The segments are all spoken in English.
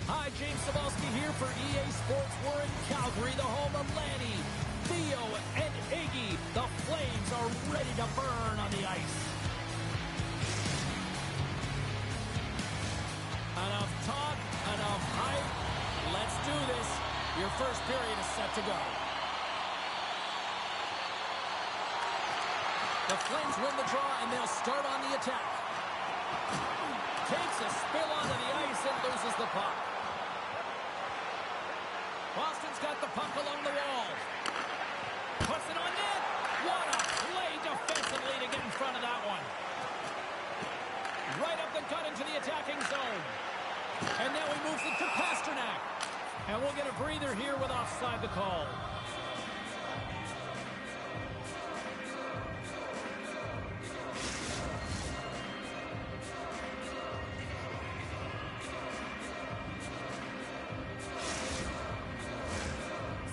Hi, James Cebulski here for EA Sports. We're in Calgary, the home of Lanny, Theo, and Iggy. The Flames are ready to burn on the ice. Enough talk, enough hype. Let's do this. Your first period is set to go. The Flames win the draw, and they'll start on the attack. Takes a spill onto the ice and loses the puck. Boston's got the puck along the wall. Puts it on net. What a play defensively to get in front of that one. Right up the gut into the attacking zone. And now he moves it to Pasternak. And we'll get a breather here with offside the call.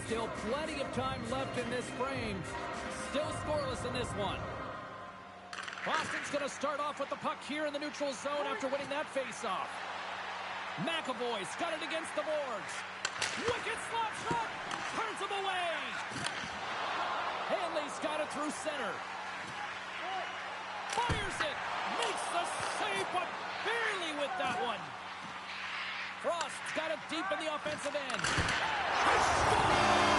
Still plenty of time left in this frame. Still scoreless in this one. Boston's going to start off with the puck here in the neutral zone after winning that faceoff. McAvoy's got it against the boards. Wicked slap shot. Turns him away. Hanley's got it through center. Fires it. Makes the save, but barely with that one. Frost's got it deep in the offensive end. He scores!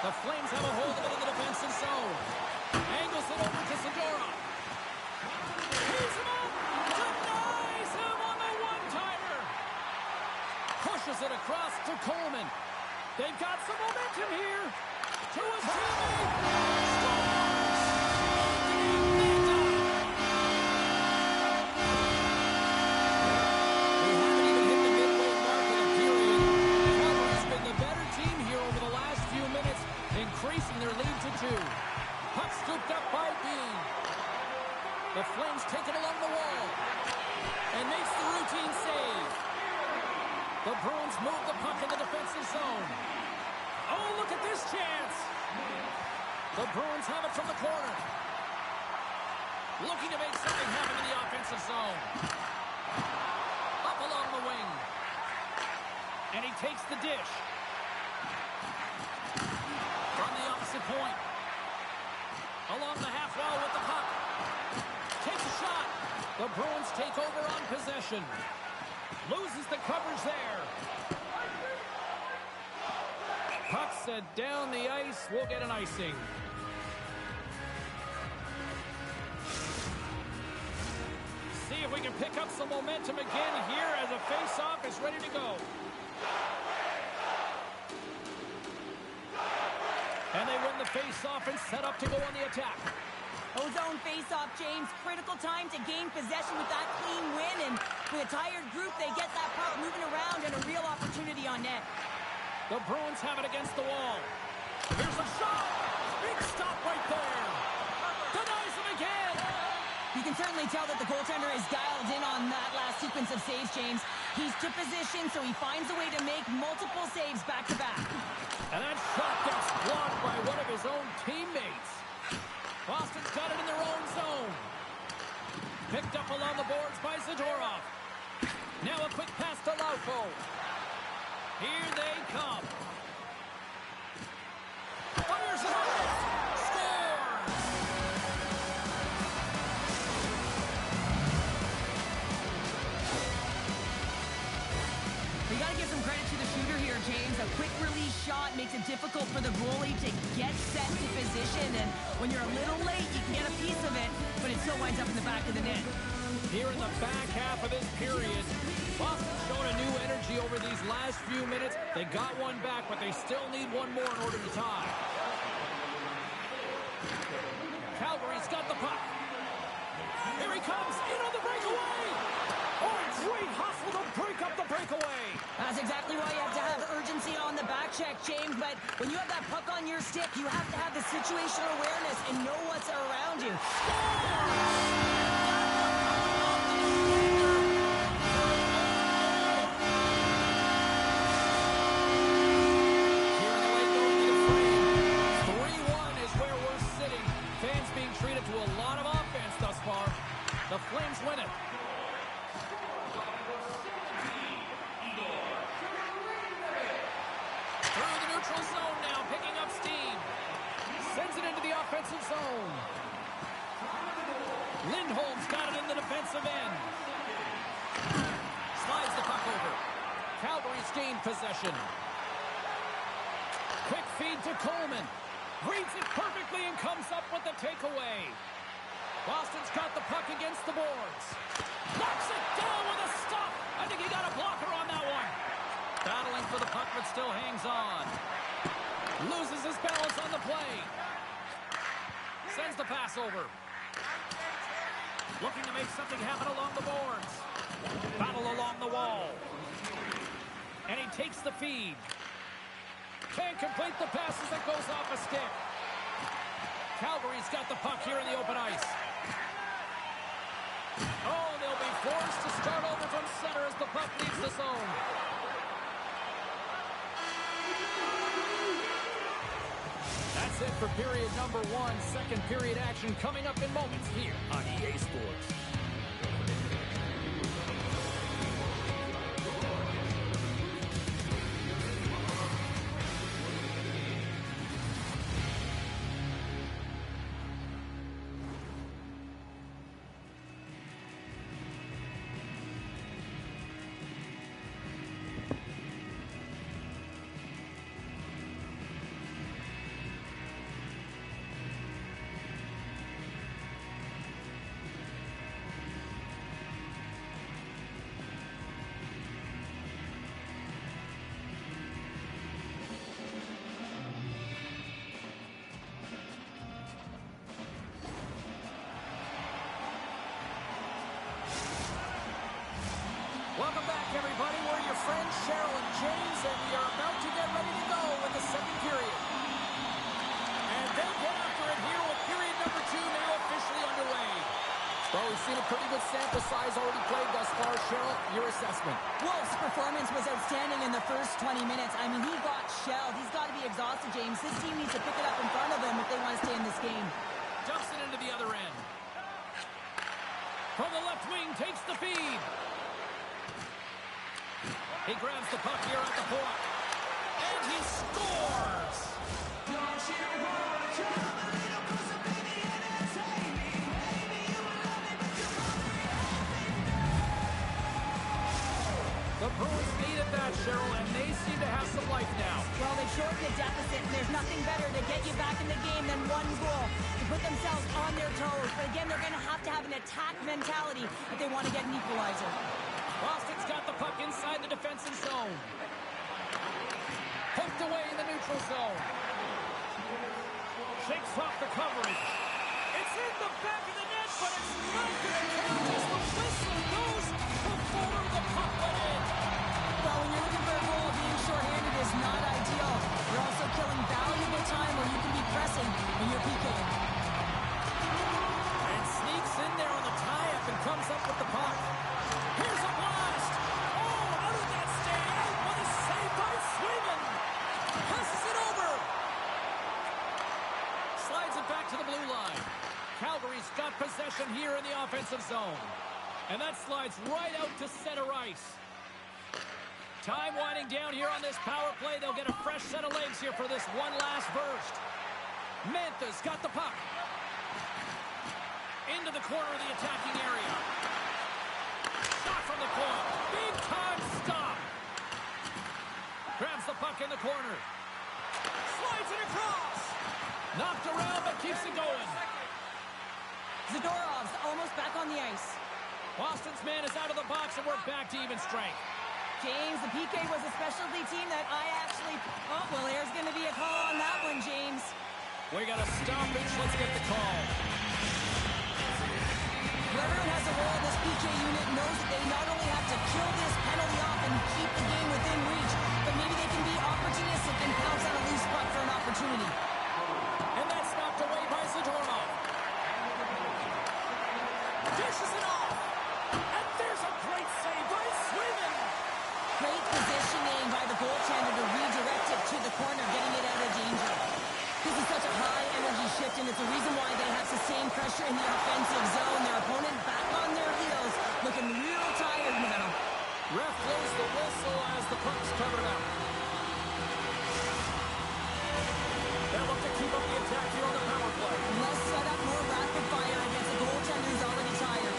The Flames have a hold of it in the defensive zone. Angles it over to Zadorov. He's him up. Denies him on the one-timer. Pushes it across to Coleman. They've got some momentum here. To his teammate. Increasing their lead to 2. Puck scooped up by Bean. The Flames take it along the wall. And makes the routine save. The Bruins move the puck in the defensive zone. Oh, look at this chance. The Bruins have it from the corner. Looking to make something happen in the offensive zone. Up along the wing. And he takes the dish. From the opposite point. Along the half wall with the puck. Takes a shot. The Bruins take over on possession. Loses the coverage there. Puck set down the ice. We'll get an icing. See if we can pick up some momentum again here as a face-off is ready to go. And they win the face-off and set up to go on the attack. Ozone face-off, James. Critical time to gain possession with that clean win. And with a tired group, they get that puck moving around and a real opportunity on net. The Bruins have it against the wall. Here's a shot. Big stop right there. Denies him again. You can certainly tell that the goaltender is dialed in on that last sequence of saves, James. He's to position, so he finds a way to make multiple saves back-to-back. And that shot gets blocked by one of his own teammates. Boston's got it in their own zone. Picked up along the boards by Zadorov. Now a quick pass to Lauko. Here they come. Fires it up. Scores! You got to give some credit to the shooter here, James. A quick release shot makes it difficult for the goalie to get set to position. And when you're a little late, you can get a piece of it, but it still winds up in the back of the net. Here in the back half of this period, Boston's shown a new energy over these last few minutes. They got one back, but they still need one more in order to tie. Calgary's got the puck. Here he comes, in on the breakaway! Oh, great hustle to break up the breakaway! That's exactly why you have to have urgency on the back check, James. But when you have that puck on your stick, you have to have the situational awareness and know what's around you. The Flames win it. Through the neutral zone now, picking up steam. Sends it into the offensive zone. Lindholm's got it in the defensive end. Slides the puck over. Calgary's gained possession. Quick feed to Coleman. Reads it perfectly and comes up with the takeaway. Boston's got the puck against the boards. Knocks it down with a stop. I think he got a blocker on that one. Battling for the puck, but still hangs on. Loses his balance on the play. Sends the pass over. Looking to make something happen along the boards. Battle along the wall. And he takes the feed. Can't complete the pass as it goes off a stick. Calgary's got the puck here in the open ice. Oh, they'll be forced to start over from center as the puck leaves the zone. That's it for period number one. Second period action coming up in moments here on EA Sports. Welcome back, everybody. We're your friends, Cheryl and James, and we are about to get ready to go with the second period. And they get after it here with period number two now officially underway. Well, we've seen a pretty good sample size already played thus far. Cheryl, your assessment. Wolf's performance was outstanding in the first 20 minutes. I mean, he got shelled. He's got to be exhausted, James. This team needs to pick it up in front of him if they want to stay in this game. Dumps it into the other end. From the left wing, takes the feed. He grabs the puck here at the point. And he scores! The Bruins needed that, Cheryl, and they seem to have some life now. Well, they've shortened the deficit, and there's nothing better to get you back in the game than one goal to put themselves on their toes. But again, they're going to have an attack mentality if they want to get an equalizer. Boston's got the puck inside the defensive zone. Poked away in the neutral zone. Shakes off the coverage. It's in the back of the net, but it's not going to count as the whistle goes before the puck went in. Well, when you're looking for a goal, being shorthanded is not ideal. You're also killing valuable time where you can be pressing when you're PKing. And sneaks in there on the tie-up and comes up with the puck. Here's a blast! Oh, out of that stand! What a save by Swayman! Passes it over! Slides it back to the blue line. Calgary's got possession here in the offensive zone. And that slides right out to center ice. Time winding down here on this power play. They'll get a fresh set of legs here for this one last burst. Mantha's got the puck. Into the corner of the attacking area. Shot from the point. Big time stop. Grabs the puck in the corner. Slides it across. Knocked around but keeps it going. Zadorov's almost back on the ice. Boston's man is out of the box and we're back to even strength. James, the PK was a specialty team that I actually... Oh, well, there's going to be a call on that one, James. We got a stoppage. Let's get the call. Whoever has a role in this PK unit knows that they not only have to kill this penalty off and keep the game within reach, but maybe they can be opportunistic and pounce on a loose puck for an opportunity. And that's knocked away by Zadorov. Dishes it off. And there's a great save by Sweden. Great positioning by the goaltender to redirect it to the corner, getting it out of danger. This is such a high-energy shift, and it's the reason why they have sustained pressure in the offensive zone. Their opponent back on their heels, looking real tired now. Ref blows the whistle as the puck's covered up. They'll look to keep up the attack here on the power play. Less set up, more rapid fire against a goaltender who's already tired.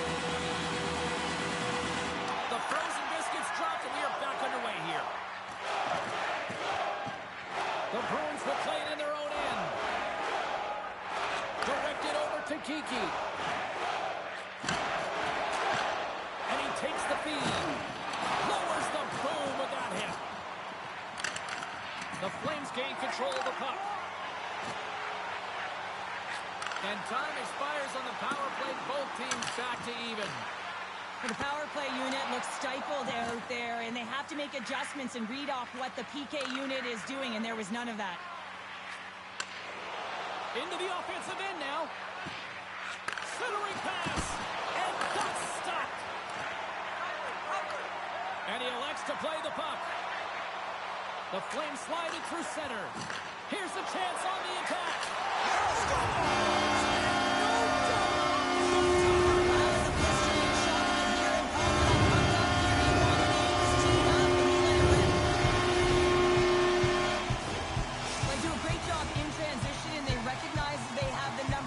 The frozen biscuits dropped, and we are back underway here. The Bruins will play it in their own end. Directed over to Kiki. And he takes the feed. Lowers the boom with that hit. The Flames gain control of the puck. And time expires on the power play. Both teams back to even. The power play unit looks stifled out there, and they have to make adjustments and read off what the PK unit is doing, and there was none of that. Into the offensive end now. Centering pass. And that's stopped. And he elects to play the puck. The Flames slide it through center. Here's the chance on the attack.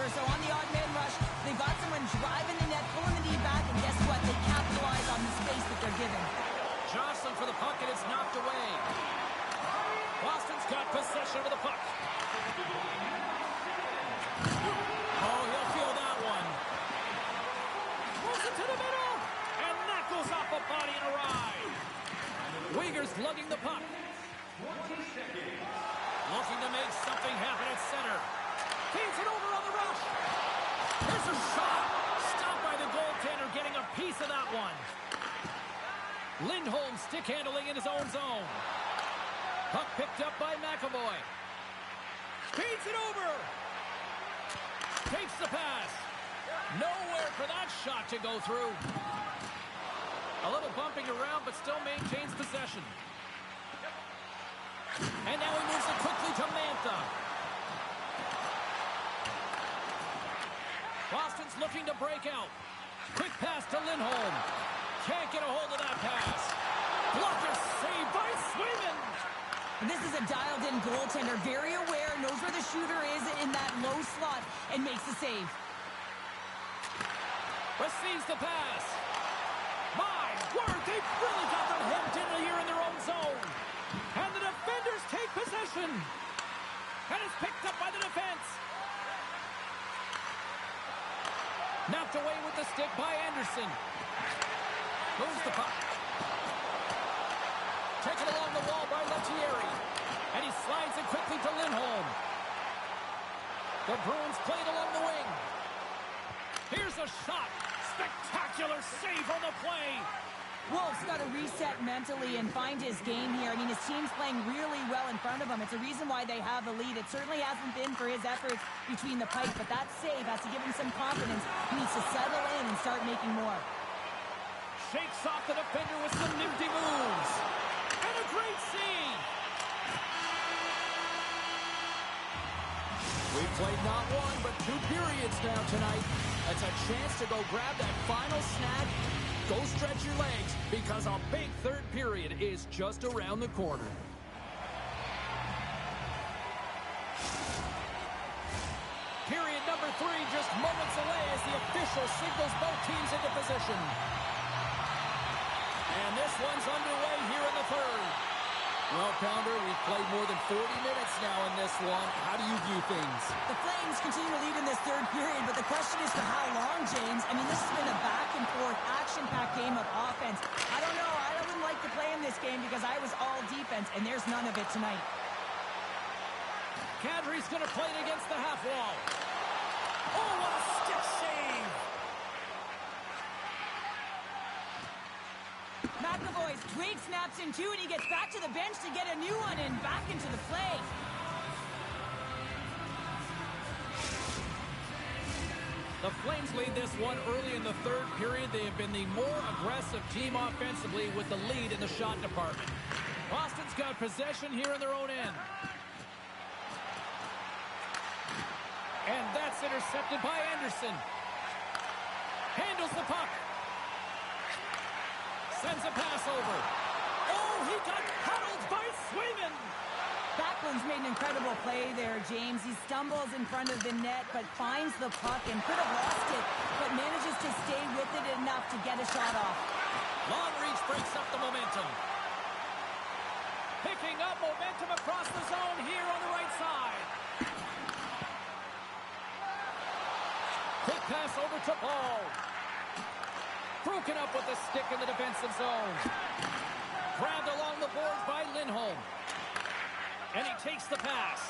So on the odd man rush, they've got someone driving the net, pulling the knee back, and guess what? They capitalize on the space that they're given. Jostling for the puck, and it's knocked away. Boston's got possession of the puck. Oh, he'll feel that one. Moves it to the middle, and that goes off a body and a ride. Uyghur's lugging the puck. Looking to make something happen at center. Feeds it over on the rush. Here's a shot. Stopped by the goaltender, getting a piece of that one. Lindholm stick handling in his own zone. Puck picked up by McAvoy. Feeds it over. Takes the pass. Nowhere for that shot to go through. A little bumping around, but still maintains possession. And now he moves it quickly to Mantha. Boston's looking to break out. Quick pass to Lindholm. Can't get a hold of that pass. Blocker saved by Sweden. This is a dialed-in goaltender, very aware, knows where the shooter is in that low slot, and makes the save. Receives the pass. My word, they've really got them hemmed in here in their own zone. And the defenders take possession. And it's picked up by the defense. Knocked away with the stick by Anderson. Moves the puck. Taken along the wall by Lettieri. And he slides it quickly to Lindholm. The Bruins played along the wing. Here's a shot. Spectacular save on the play. Wolf's got to reset mentally and find his game here. I mean, his team's playing really well in front of him. It's a reason why they have the lead. It certainly hasn't been for his efforts between the pipe, but that save has to give him some confidence. He needs to settle in and start making more. Shakes off the defender with some nifty moves. And a great save. We've played not one, but 2 periods now tonight. It's a chance to go grab that final snag. Go stretch your legs, because a big third period is just around the corner. Period number 3 just moments away as the official signals both teams into position. And this one's underway here in the third. Well, Pounder, we've played more than 40 minutes now in this one. How do you view things? The Flames continue to lead in this third period, but the question is for how long, James? I mean, this has been a back-and-forth, action-packed game of offense. I don't know. I wouldn't like to play in this game because I was all defense, and there's none of it tonight. Kadri's going to play it against the half wall. Oh, what a stick save! McAvoy's Drake snaps in two, and he gets back to the bench to get a new one and back into the play. The Flames lead this one early in the third period. They have been the more aggressive team offensively with the lead in the shot department. Boston's got possession here in their own end. And that's intercepted by Anderson. Handles the puck. Sends a pass over. Oh, he got huddled by Swayman. Backlund's made an incredible play there, James. He stumbles in front of the net, but finds the puck and could have lost it, but manages to stay with it enough to get a shot off. Long reach breaks up the momentum. Picking up momentum across the zone here on the right side. Quick pass over to Paul. Broken up with the stick in the defensive zone. Grabbed along the boards by Lindholm. And he takes the pass.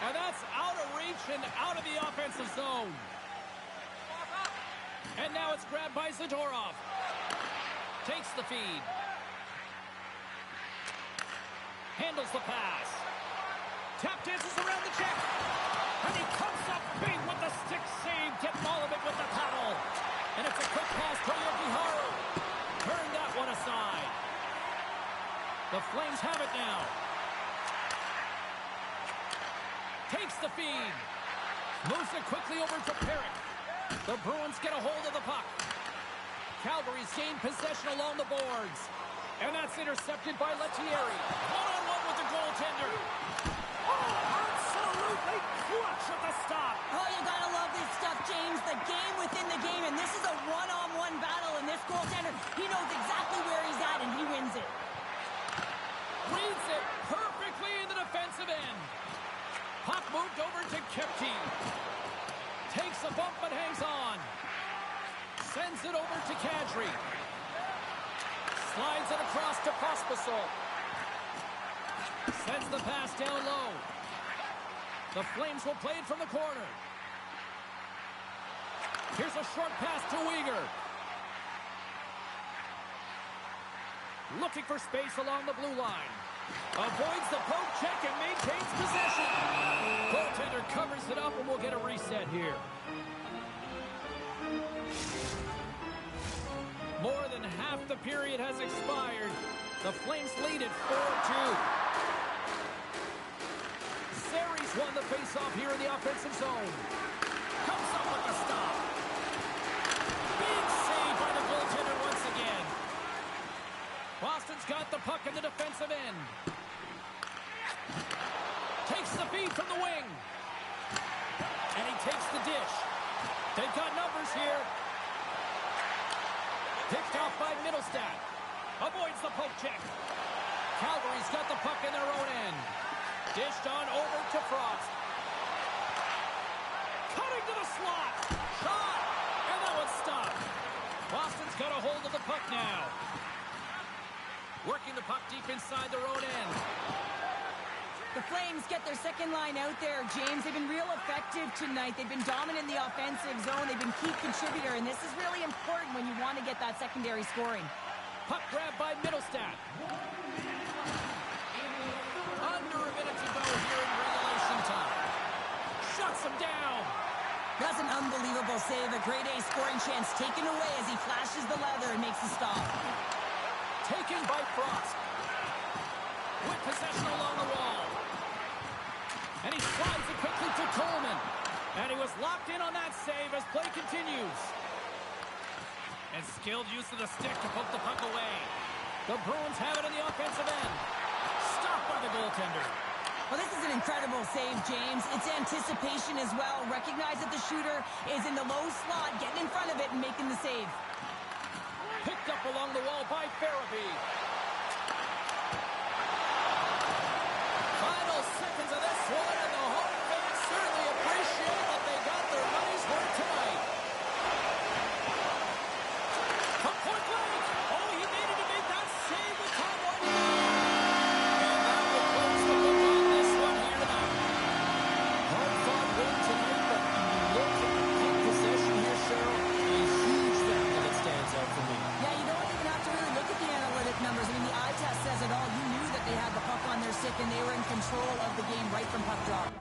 And that's out of reach and out of the offensive zone. And now it's grabbed by Zadorov. Takes the feed. Handles the pass. Tap dances around the check. And he comes up big with the stick save. Getting all of it with the paddle. And it's a quick pass to Yokiharu. Turn that one aside. The Flames have it now. Takes the feed. Moves it quickly over to Perrick. The Bruins get a hold of the puck. Calgary's gained possession along the boards. And that's intercepted by Lettieri. One-on-one with the goaltender. Oh, absolutely clutch at the stop. Oh, you gotta love this stuff, James. The game within the game, and this is a one-on-one battle, and this goaltender, he knows exactly where he's at, and he wins it. Reads it perfectly in the defensive end. Puck moved over to Kepke. Takes a bump but hangs on. Sends it over to Kadri. Slides it across to Pospisil. Sends the pass down low. The Flames will play it from the corner. Here's a short pass to Weegar. Looking for space along the blue line. Avoids the poke check and maintains possession. Goaltender covers it up and we'll get a reset here. More than half the period has expired. The Flames lead at 4-2. Series won the faceoff here in the offensive zone. Comes up with the stop. Big save by the goaltender once again. Boston's got the puck in the defensive end. Takes the feed from the wing. And he takes the dish. They've got numbers here. Picked off by Middlestat. Avoids the poke check. Calgary's got the puck in their own end. Dished on over to Frost. Cutting to the slot. Shot. And that one's stopped. Boston's got a hold of the puck now. Working the puck deep inside their own end. The Flames get their second line out there, James. They've been real effective tonight. They've been dominant in the offensive zone. They've been key contributor, and this is really important when you want to get that secondary scoring. Puck grab by Middlestat. Under a minute to go here in regulation time. Shuts him down. That's an unbelievable save. A grade A scoring chance taken away as he flashes the leather and makes the stop. Taken by Frost. With possession along the wall. And he slides it quickly to Coleman. And he was locked in on that save as play continues. Skilled use of the stick to poke the puck away. The Bruins have it in the offensive end. Stopped by the goaltender. Well, this is an incredible save, James. It's anticipation as well. Recognize that the shooter is in the low slot, getting in front of it and making the save. Picked up along the wall by Farabee. Final seconds of this one, and the home fans certainly appreciate that they got their money's worth tonight. From point blank. Oh, he needed to make that save with time winding down. And that will close the book on this one here tonight. Hard-fought win tonight, but when you look at the puck possession here, Cheryl, a huge factor that stands out for me. Yeah, you don't even have to really look at the analytic numbers. I mean, the eye test says it all. You knew that they had the puck on their stick and they were in control of the game right from puck drop.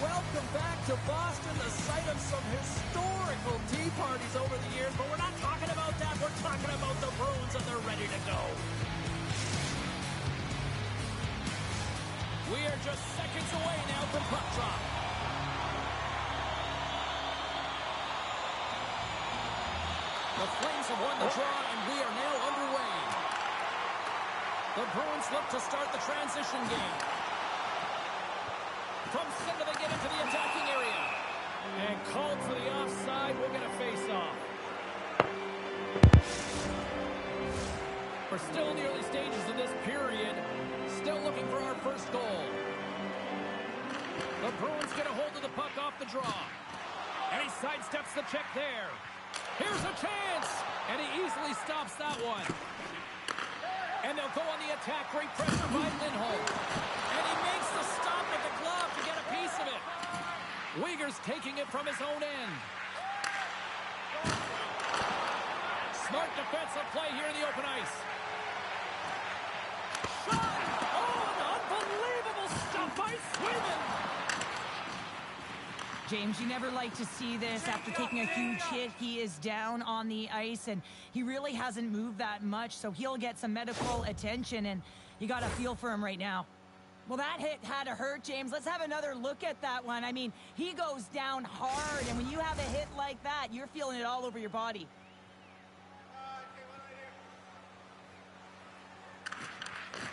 Welcome back to Boston, the site of some historical tea parties over the years, but we're not talking about that. We're talking about the Bruins, and they're ready to go. We are just seconds away now from puck drop. The Flames have won the draw, and we are now underway. The Bruins look to start the transition game. From center, they get into the attacking area. And called for the offside. We'll get a face-off. We're still in the early stages of this period. Still looking for our first goal. The Bruins get a hold of the puck off the draw. And he sidesteps the check there. Here's a chance. And he easily stops that one. And they'll go on the attack. Great pressure by Lindholm. And he makes the stop with the glove to get a piece of it. Uyghur's taking it from his own end. Smart defensive play here in the open ice. Shot! Oh, an unbelievable stop by Sweden! James, you never like to see this. After taking a huge hit, he is down on the ice, and he really hasn't moved that much, so he'll get some medical attention, and you got to feel for him right now. Well, that hit had to hurt, James. Let's have another look at that one. I mean, he goes down hard, and when you have a hit like that, you're feeling it all over your body.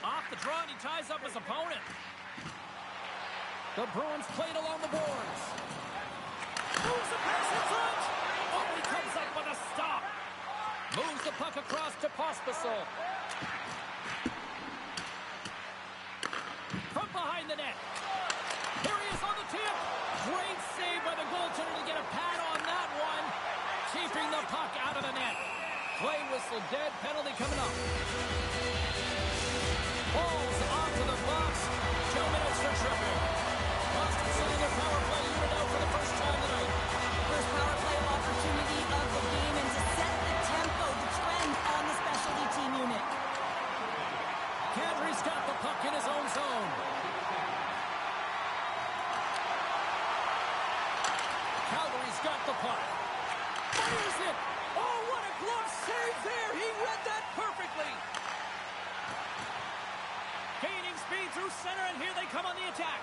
Off the draw, and he ties up his opponent. The Bruins played along the boards. Moves the pass in front. Oh, he comes up with a stop. Moves the puck across to Pospisil. From behind the net. Here he is on the tip. Great save by the goaltender to get a pad on that one. Keeping the puck out of the net. Play whistle dead. Penalty coming up. Balls onto the box. 2 minutes for tripping. Boston sending their power play unit out for the first time tonight. First power play opportunity of the game, and to set the He's there. He read that perfectly. Gaining speed through center, and here they come on the attack.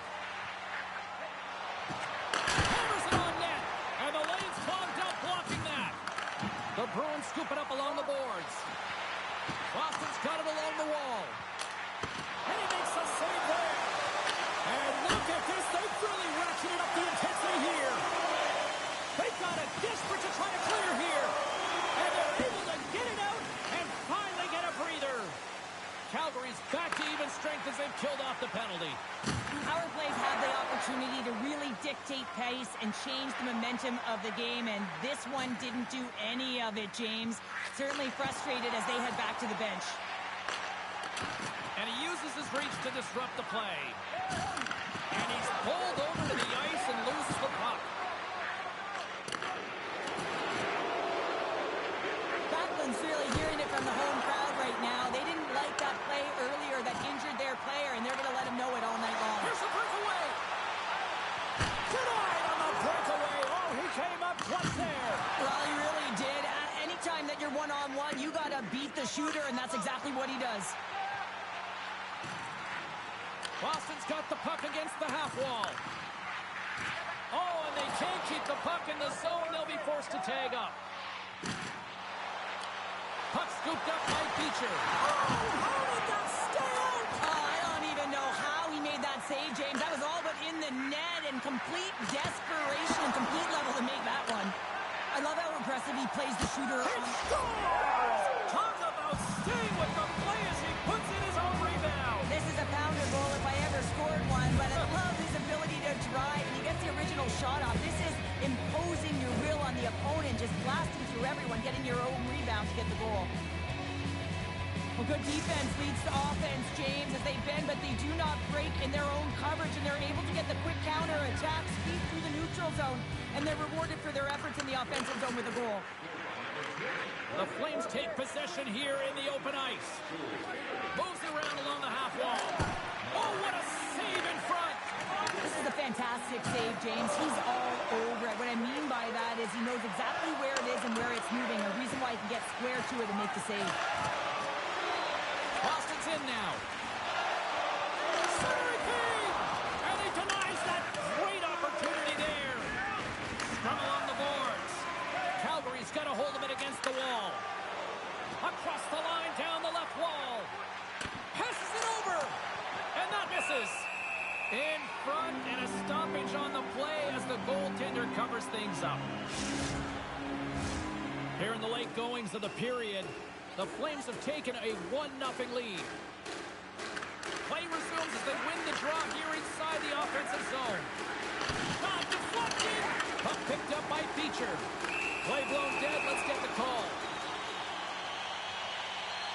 Hammers it on net, and the lane's clogged up blocking that. The Bruins scoop it up along the boards. Boston's got it along the wall. And he makes a save there. And look at this. They've really ratcheted up the intensity here. They've got it desperate to try to clear here. And they're able to get it out and finally get a breather. Calgary's back to even strength as they've killed off the penalty. Power plays have the opportunity to really dictate pace and change the momentum of the game, and this one didn't do any of it, James. Certainly frustrated as they head back to the bench. And he uses his reach to disrupt the play. And he's pulled over to the ice and loses the puck. Backlund's really hearing it from the home crowd right now. They didn't like that play earlier that injured their player, and they're going to let him know it all night long. Here's the breakaway. Denied on the breakaway. Oh, he came up clutch there. Well, he really did. Anytime that you're one-on-one, you got to beat the shooter, and that's exactly what he does. Boston's got the puck against the half wall. Oh, and they can't keep the puck in the zone. They'll be forced to tag up. Puck scooped up by Beecher. Oh, how did that stay out? Oh, I don't even know how he made that save, James. That was all but in the net and complete desperation and complete level to make that one. I love how aggressive he plays the shooter. He scores! Talk about staying with the play as he puts in his own rebound. This is a pounder goal if I ever scored one, but I love his ability to drive, and he gets the original shot off. This is imposing your will on the opponent, just blasting through everyone, getting your own rebound to get the goal. Well, good defense leads to offense, James, as they bend, but they do not break in their own coverage, and they're able to get the quick counter attack, speed through the neutral zone, and they're rewarded for their efforts in the offensive zone with a goal. The Flames take possession here in the open ice. Moves around along the half wall. Oh, what a save in front! This is a fantastic save, James. He's all over it. What I mean by that is he knows exactly where it is and where it's moving, a reason why he can get square to it and make the save. Boston's in now. Center came! And he denies that great opportunity there. Scrum along the boards. Calgary's got a hold of it against the wall. Across the line, down the left wall. Passes it over. And that misses. In front, and a stoppage on the play as the goaltender covers things up. Here in the late goings of the period, the Flames have taken a 1-0 lead. Play resumes as they win the draw here inside the offensive zone. Not deflected. Puck picked up by Beecher. Play blown dead. Let's get the call.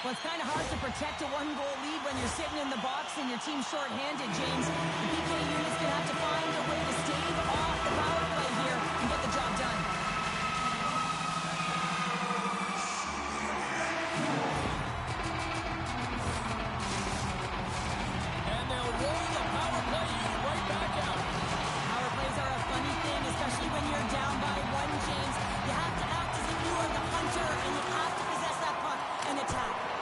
Well, it's kind of hard to protect a one-goal lead when you're sitting in the box and your team's short-handed, James. The PK unit's going to have to find a way to stave off the power play here and get the job done. And they'll roll the power play unit right back out. Power plays are a funny thing, especially when you're down by one, James. You have to act as if you are the hunter, and you have to possess that puck and attack.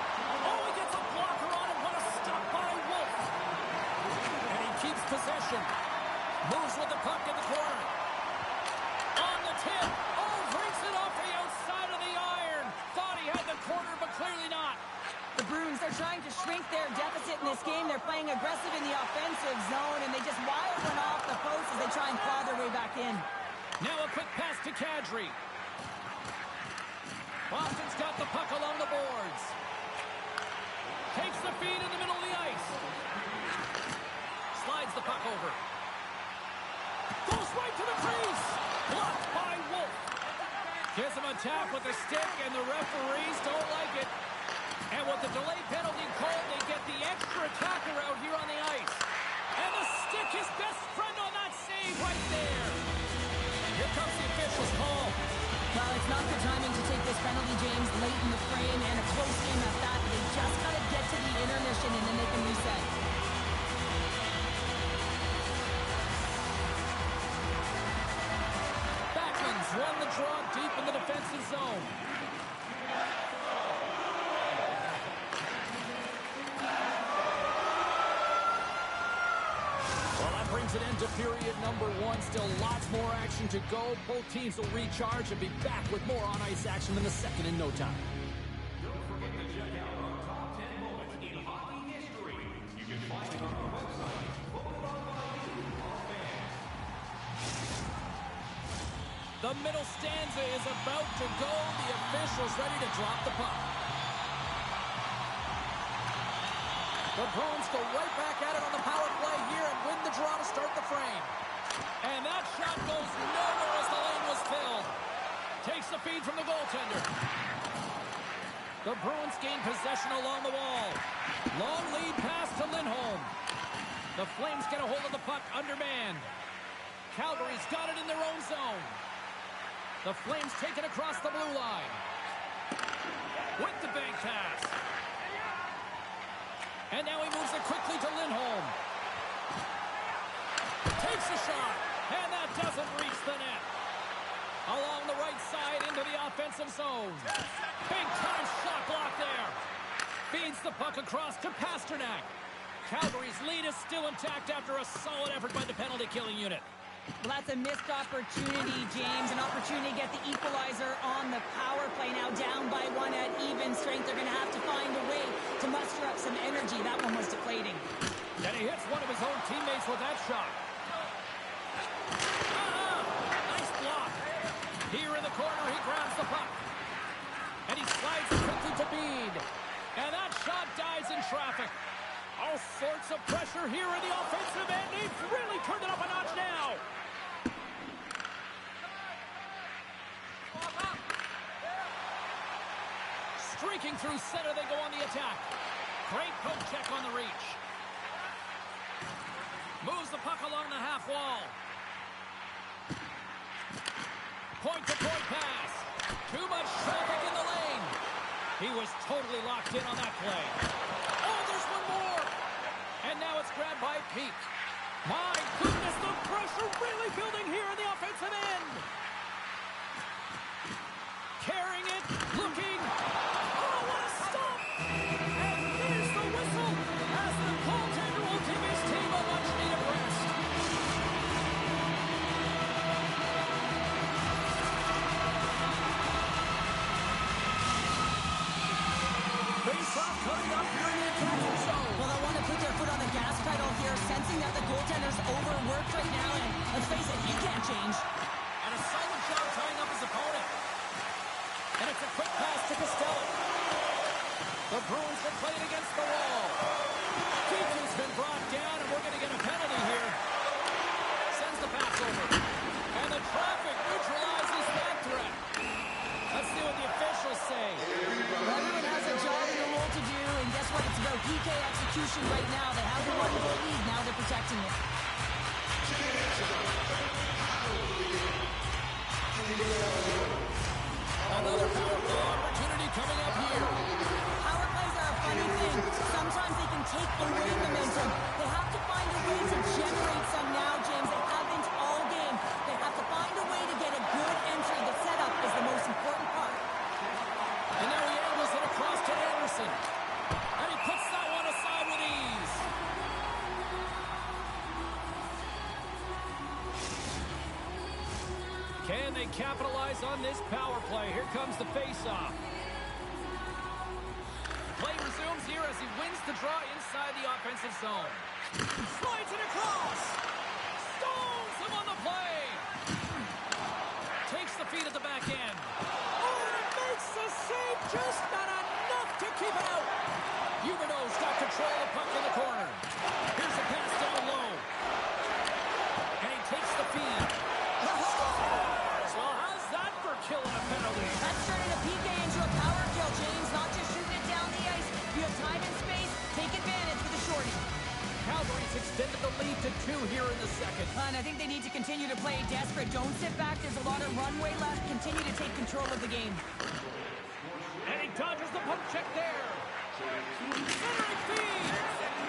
Possession. Moves with the puck in the corner. On the tip. Oh, breaks it off the outside of the iron. Thought he had the corner, but clearly not. The Bruins, they're trying to shrink their deficit in this game. They're playing aggressive in the offensive zone, and they just wire one off the post as they try and claw their way back in. Now a quick pass to Kadri. Boston's got the puck along the boards. Takes the feed in the middle of the ice. Slides the puck over. Goes right to the crease. Blocked by Wolf. Gives him a tap with the stick, and the referees don't like it. And with the delay penalty called, they get the extra attacker out here on the ice. And the stick, his best friend on that save right there. Here comes the official's call. Well, it's not good timing to take this penalty, James, late in the frame, and a close game at that. They just got to get to the intermission, and then they can reset. Backlund's won the draw deep in the defensive zone. brings an end to period number one. Still lots more action to go. Both teams will recharge and be back with more on-ice action in the second in no time. Don't forget to check out our top 10 moments in hockey history. You can find it on our website. Voted on by you, our fans. The middle stanza is about to go. The officials ready to drop the puck. The Bruins go right back at it on the power play here and win the draw to start the frame. And that shot goes nowhere as the lane was filled. Takes the feed from the goaltender. The Bruins gain possession along the wall. Long lead pass to Lindholm. The Flames get a hold of the puck undermanned. Calgary's got it in their own zone. The Flames take it across the blue line. With the bank pass. And now he moves it quickly to Lindholm. Takes a shot. And that doesn't reach the net. Along the right side into the offensive zone. Big time shot block there. Feeds the puck across to Pasternak. Calgary's lead is still intact after a solid effort by the penalty-killing unit. Well, that's a missed opportunity, James. An opportunity to get the equalizer on the power play. Now down by one at even strength. They're going to have to find a way to muster up some energy. That one was deflating. And he hits one of his own teammates with that shot. Nice block. Here in the corner, he grabs the puck. And he slides it quickly to Bede. And that shot dies in traffic. All sorts of pressure here in the offensive end. They've really turned it up a notch now. Streaking through center, they go on the attack. Great poke check on the reach. Moves the puck along the half wall. Point-to-point pass. Too much traffic in the lane. He was totally locked in on that play. Oh, there's one more. And now it's grabbed by Peak. My goodness, the pressure really building here in the offensive end. Carrying it, looking. Oh, what a stop! And there's the whistle as the goaltender will give his team a much-needed rest. Face-off coming up here in the attacking zone. Well, they want to put their foot on the gas pedal here, sensing that the goaltender's overworked right now. And let's face it, he can't change. And a solid job tying up his opponent. And it's a quick pass to Costello. The Bruins have played against the wall. Keaton's been brought down, and we're going to get a penalty here. Sends the pass over. And the traffic neutralizes that threat. Let's see what the officials say. Well, everyone has a job and a role to do, and guess what? It's about PK execution right now. They have the one-goal lead. Now they're protecting it. Another power play opportunity coming up here. Power plays are a funny thing. Sometimes they can take away momentum. They have to find a way to generate some now, James. They haven't all game. They have to find a way to get a good entry. The setup is the most important part. And now he angles it across to Anderson. And he puts that one aside with ease. Can they capitalize on this power play? Here comes the face-off. Play resumes here as he wins the draw inside the offensive zone. Slides it across. Stones him on the play. Takes the feed at the back end. Oh, and it makes the save. Just not enough to keep it out. Huberdeau's got control of the puck in the corner. Here's a pass down low. And he takes the feed. Well, how's that for killing a penalty? That's turning a PK into a power kill, James. Not just shooting it down the ice. You have time and space. Take advantage with a shorty. Calgary's extended the lead to 2 here in the second. And I think they need to continue to play desperate. Don't sit back. There's a lot of runway left. Continue to take control of the game. And he dodges the poke check there. Centering feed.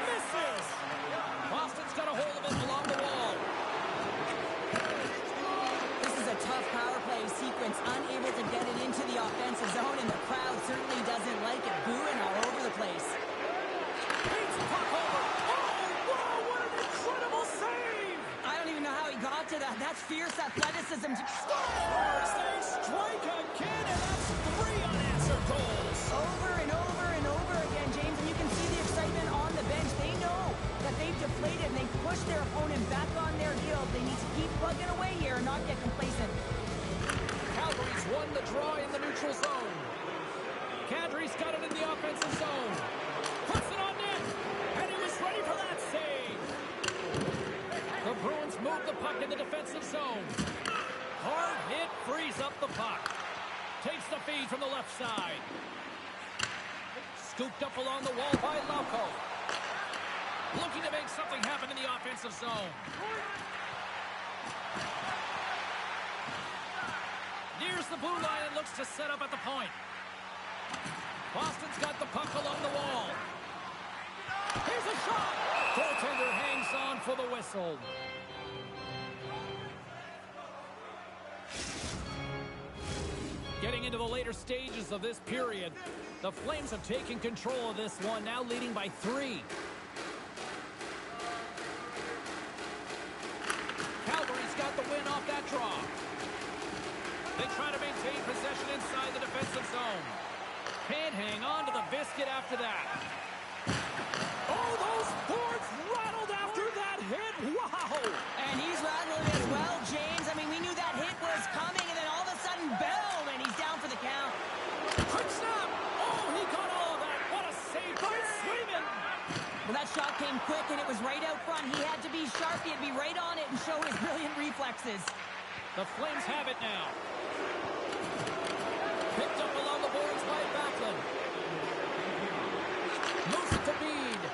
Misses. Boston's got a hold of it along the wall. This is a tough power play sequence. Unable to get it into the offensive zone, and the crowd certainly doesn't like it. Booing all over the place. Beats the puck over. Oh, wow, what an incredible save. fierce athleticism to Scores! They strike again, and that's 3 unanswered goals. over and over and over again, James, and you can see the excitement on the bench. They know that they've deflated and they've pushed their opponent back on their heels. They need to keep plugging away here and not get complacent. Calgary's won the draw in the neutral zone. Kadri's got it in the offensive zone. Puts it on net, and he was ready for that save. The Bruins move the puck in the defensive zone. Hard hit frees up the puck. Takes the feed from the left side. Scooped up along the wall by Lauko. Looking to make something happen in the offensive zone. Nears the blue line and looks to set up at the point. Boston's got the puck along the wall. Here's a shot. Goaltender hangs on for the whistle. Getting into the later stages of this period, the Flames have taken control of this one, now leading by 3. Calgary's got the win off that draw. They try to maintain possession inside the defensive zone. Can't hang on to the biscuit after that. Oh, those boards rattled after that hit. Wow! And he's rattling as well, James. I mean, we knew that hit was coming, and then all of a sudden, boom, and he's down for the count. Quick snap! Oh, he got all of that. What a save by Swayman! Well, that shot came quick, and it was right out front. He had to be sharp. He had to be right on it and show his brilliant reflexes. The Flames have it now. Picked up along the boards by Backlund. Moves it to Bede.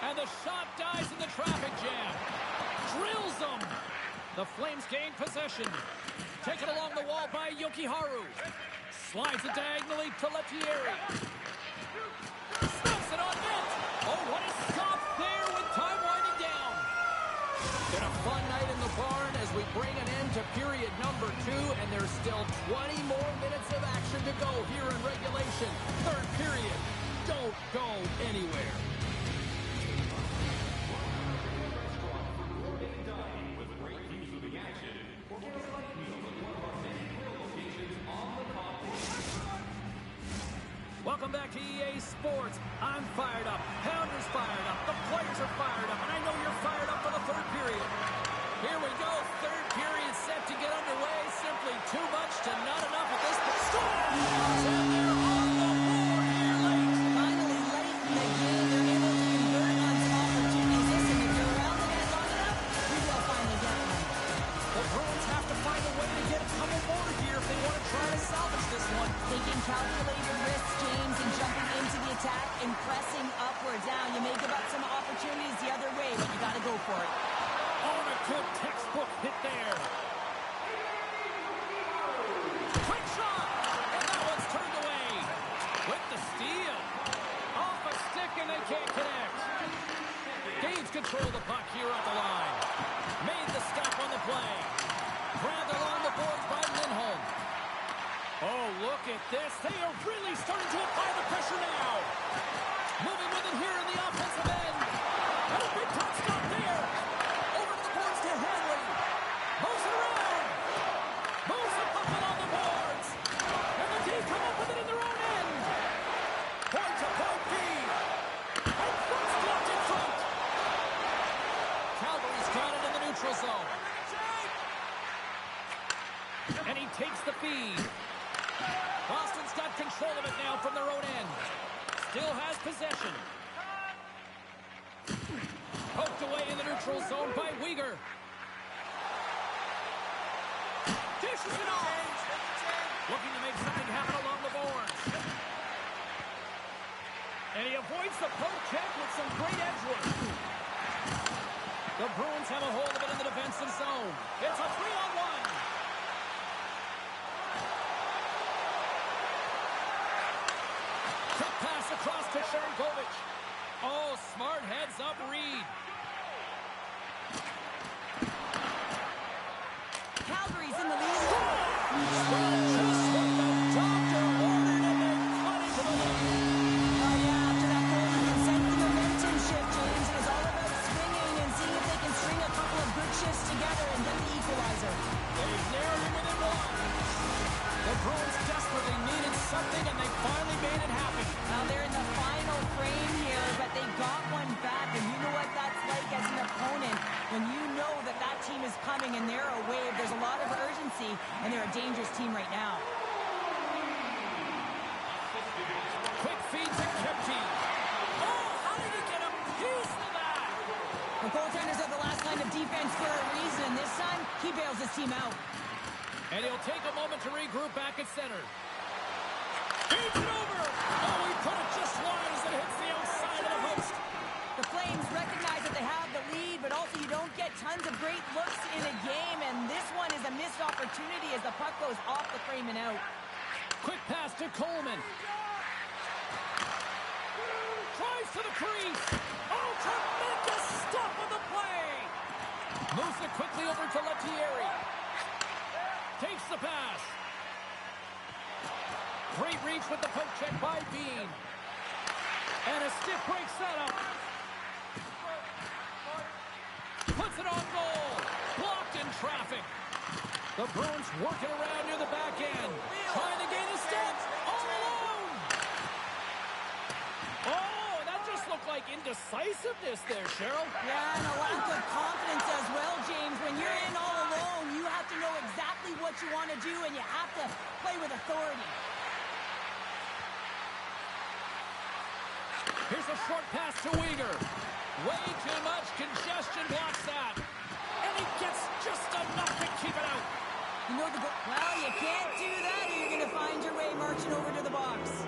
And the shot dies in the traffic jam. Drills them. The Flames gain possession. Taken along the wall by Yokiharu. Slides it diagonally to Lettieri. Snaps it on net. Oh, what a stop there with time winding down. Been a fun night in the barn as we bring an end to period number 2, and there's still 20 more minutes of action to go here in regulation. Third period. Don't go anywhere. Welcome back to EA Sports. I'm fired up. Pounder's fired up. The players are fired up. And I know you're fired up for the third period. Here we go. Third period set to get underway. Simply too much to not enough at this point. Scores! And they're on the board here late. Finally, late in the game, they're able to convert on some opportunities. Listen, if you're around the net long enough, we will finally get one. The Bruins have to find a way to get a couple more here if they want to try to salvage this one. Taking calculated risks, James, and jumping into the attack and pressing upwards. Now, you may give up some opportunities the other way, but you got to go for it. Oh, and a good textbook hit there. Quick shot! And that one's turned away. With the steal. Off a stick and they can't connect. Gains control of the puck here at the line. Made the stop on the play. Grabbed along the boards by Lindholm. Oh, look at this. They are really starting to apply the pressure now. Moving with it here in the offensive end. And a big top stop there. Over to the boards to Henry. Moves it around. Moves the puck along the boards. And the D come up with it in their own end. Point to point B. And first left in front. Calgary's got it in the neutral zone. And he takes the feed. Boston's got control of it now from their own end. Still has possession. Poked away in the neutral zone by Weegar. Dishes it off. Looking to make something happen along the boards. And he avoids the poke check with some great edge work. The Bruins have a hold of it in the defensive zone. It's a 3-on-1. Quick pass across to Sharangovich. Oh, smart heads up Reed. Calgary's in the lead. Just what the doctor ordered, and they cut into the lead. Oh, yeah, after that goal, you can sense the momentum shift, James. It was all about swinging and seeing if they can string a couple of good shifts together and get the equalizer. team out. And he'll take a moment to regroup back at center. Feeds it over. Oh, he put it just wide as it hits the outside of the post. The Flames recognize that they have the lead, but also you don't get tons of great looks in a game, and this one is a missed opportunity as the puck goes off the frame and out. Quick pass to Coleman. Tries to the crease. Oh, tremendous stop on the play. Moves it quickly over to Lettieri. Takes the pass. Great reach with the poke check by Bean. And a stiff break setup. Puts it on goal. Blocked in traffic. The Bruins working around near the back end. Trying to gain a step. All alone. Oh, that just looked like indecisiveness there, Cheryl. Yeah, and a lack of confidence as well, James. When you're in all alone, you have to know exactly what you want to do, and you have to play with authority. Here's a short pass to Weegar. Way too much congestion blocks that. And he gets just enough to keep it out. You know the goal. Well, you can't do that, or you're going to find your way marching over to the box.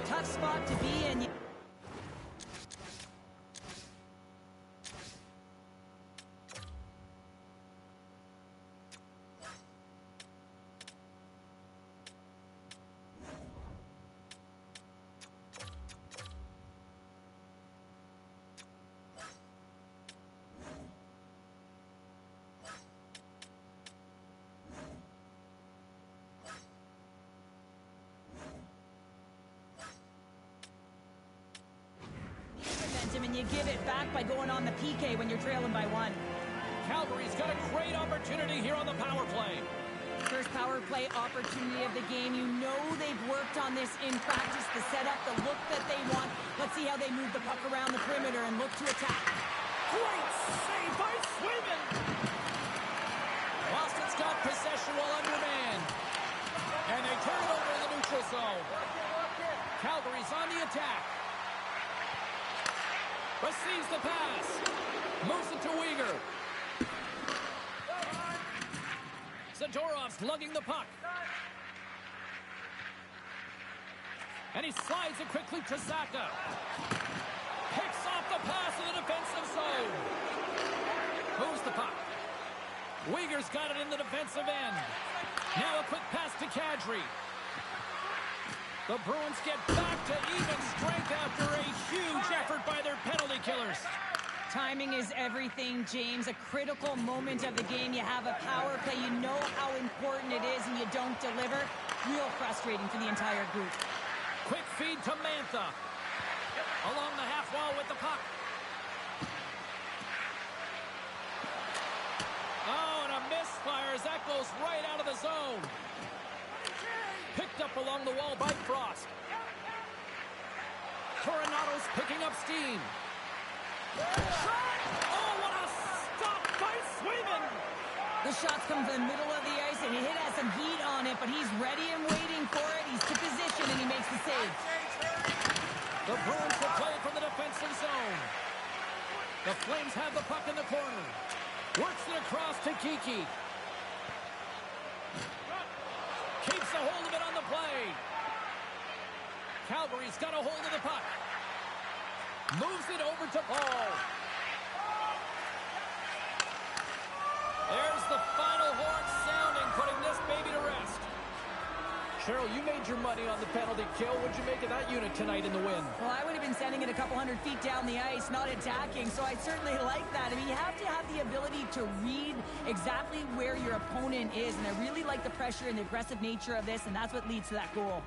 Tough spot to be in. And you give it back by going on the PK when you're trailing by 1. Calgary's got a great opportunity here on the power play. First power play opportunity of the game. You know they've worked on this in practice, the setup, the look that they want. Let's see how they move the puck around the perimeter and look to attack. Great save by Swayman. Boston's got possession while undermanned. And they turn it over in the neutral zone. Calgary's on the attack. Receives the pass. Moves it to Weegar. Zadorov's lugging the puck. And he slides it quickly to Zaka. Picks off the pass in the defensive zone. Moves the puck. Weegar's got it in the defensive end. Now a quick pass to Kadri. The Bruins get back to even strength after a huge effort by their penalty killers. Timing is everything, James. A critical moment of the game. You have a power play. You know how important it is, and you don't deliver. Real frustrating for the entire group. Quick feed to Mantha. Along the half wall with the puck. Oh, and a misfire as that goes right out of the zone. Picked up along the wall by Frost. Coronado's picking up steam. Oh, what a stop by Swayman! The shots come from the middle of the ice, and it has some heat on it, but he's ready and waiting for it. He's to position, and he makes the save. The Bruins will play from the defensive zone. The Flames have the puck in the corner. Works it across to Kiki. Keeps a hold of it on the play. Calgary's got a hold of the puck. Moves it over to Paul. There's the final horn sounding, putting this baby to rest. Cheryl, you made your money on the penalty kill. What'd you make of that unit tonight in the win? Well, I would have been sending it a couple hundred feet down the ice, not attacking, so I certainly like that. I mean, you have to have the ability to read exactly where your opponent is, and I really like the pressure and the aggressive nature of this, and that's what leads to that goal.